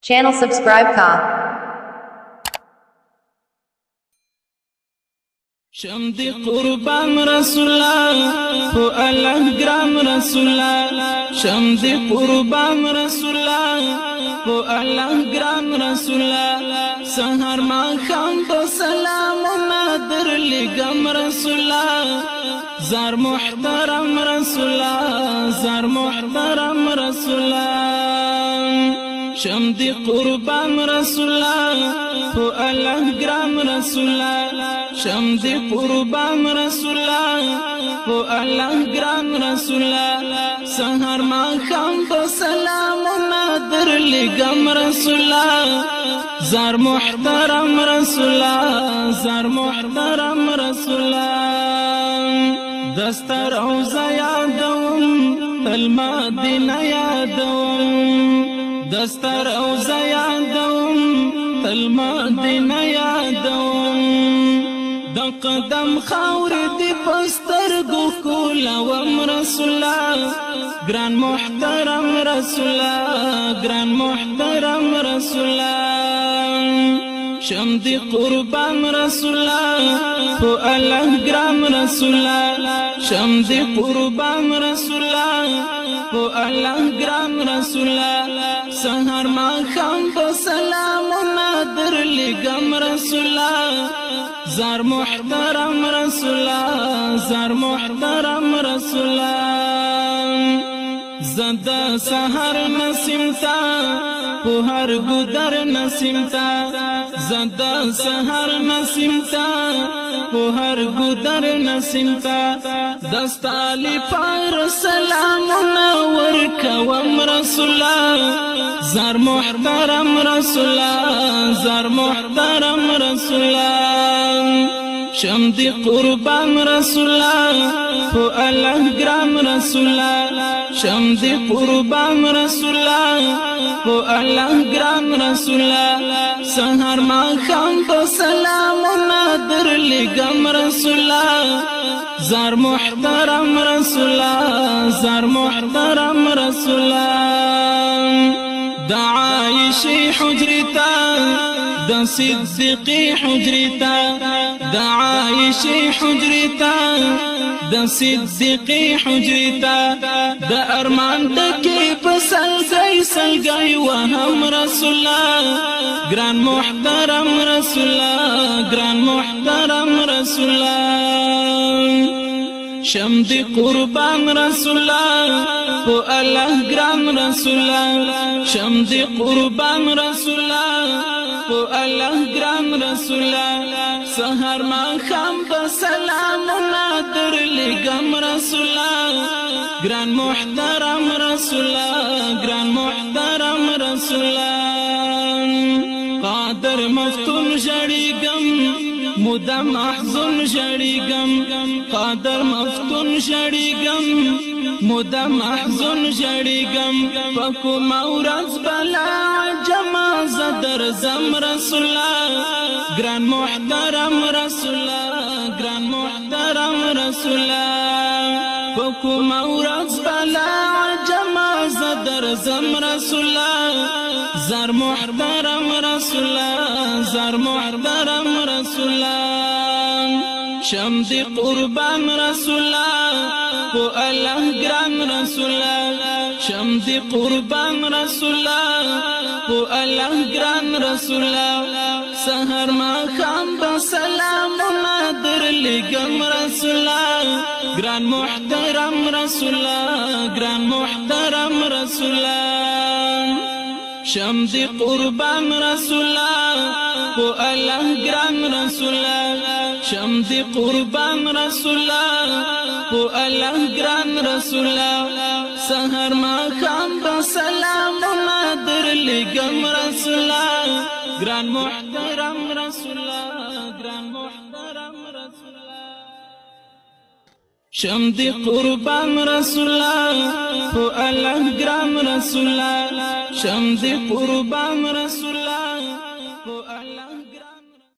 Channel subscribe ka. شمدي قربان رسول الله هو الله جرام رسول الله شمدي قربان رسول الله هو الله جرام رسول الله سهر ما خام بسلام نادر لقم رسول الله زار محترم رسول الله زار محترم رسول الله شمدي قربان رسول الله هو الله جرام رسول الله شمدي قربان رسول الله هو الله جرام رسول الله سهر ما خام بسلام نادر لقم رسول الله زار محترم رسول الله زار محترم رسول الله دستر روزا یادوم المدینه یادوم دستر روزا یادوم المدینه یادوم د قدم خاور دی پسترګو کولوم رسول الله ګران محترم رسول الله ګران محترم رسول الله شمدي قربان رسول الله هو الله ګران رسول الله شمدي قربان رسول الله هو الله ګران رسول الله سهر ما خام بسلام نادر لقم رسول الله زار محترم رسول الله زار محترم رسول الله زدا سهر نسمتا په هر ګدر نسمتا زدا سهر نسمتا په هر ګدر نسمتا دستالی پر سلام نور کوم رسول الله زار محترم رسول الله زار محترم رسول الله شمدي قربان رسول الله هو الله جرام رسول الله شمدي قربان رسول الله هو الله جرام رسول الله سهر ما خام بسلام نادر لقم رسول الله زار محترم رسول الله زار محترم رسول الله دعايشي حجرتا دا صدقي حجرتا دعايشي حجرتا دا صدقي حجرتا دا ارمان دكي بسلقي سلقي وهم رسول الله جران محترم رسول الله جران محترم رسول الله شمدي قربان رسول الله هو الله جرام رسول الله شمدي قربان رسول الله هو الله جرام رسول الله سهر ما خام بسلام نادر لقم رسول الله جران محترم رسول الله جران محترم رسول الله قادر مفتون جريقم مدام محزون جړیګم قادر مفتون جړیګم مدام محزون جړیګم پکو مورز بلا جما زدر زم رسول الله ګران محترم رسول الله ګران محترم رسول الله پکو مورز بلا جما زدر زم رسول الله زار محترم رسول الله زار محترم رسول الله شمدي قربان رسول الله هو الله جرام رسول الله شمدي قربان رسول الله هو الله جرام رسول الله سهر ما خام بسلام نادر لقم رسول الله جران محترم رسول الله جران محترم رسول الله شمدي قربان رسول الله هو الله جرام رسول الله شمدي قربان رسول الله هو الله جرام رسول الله سهر ما خام بسلام نادر لقم رسول الله جران محترم رسول الله جران محترم رسول الله شمدي قربان رسول الله هو الله جرام رسول الله شمدي قربان رسول الله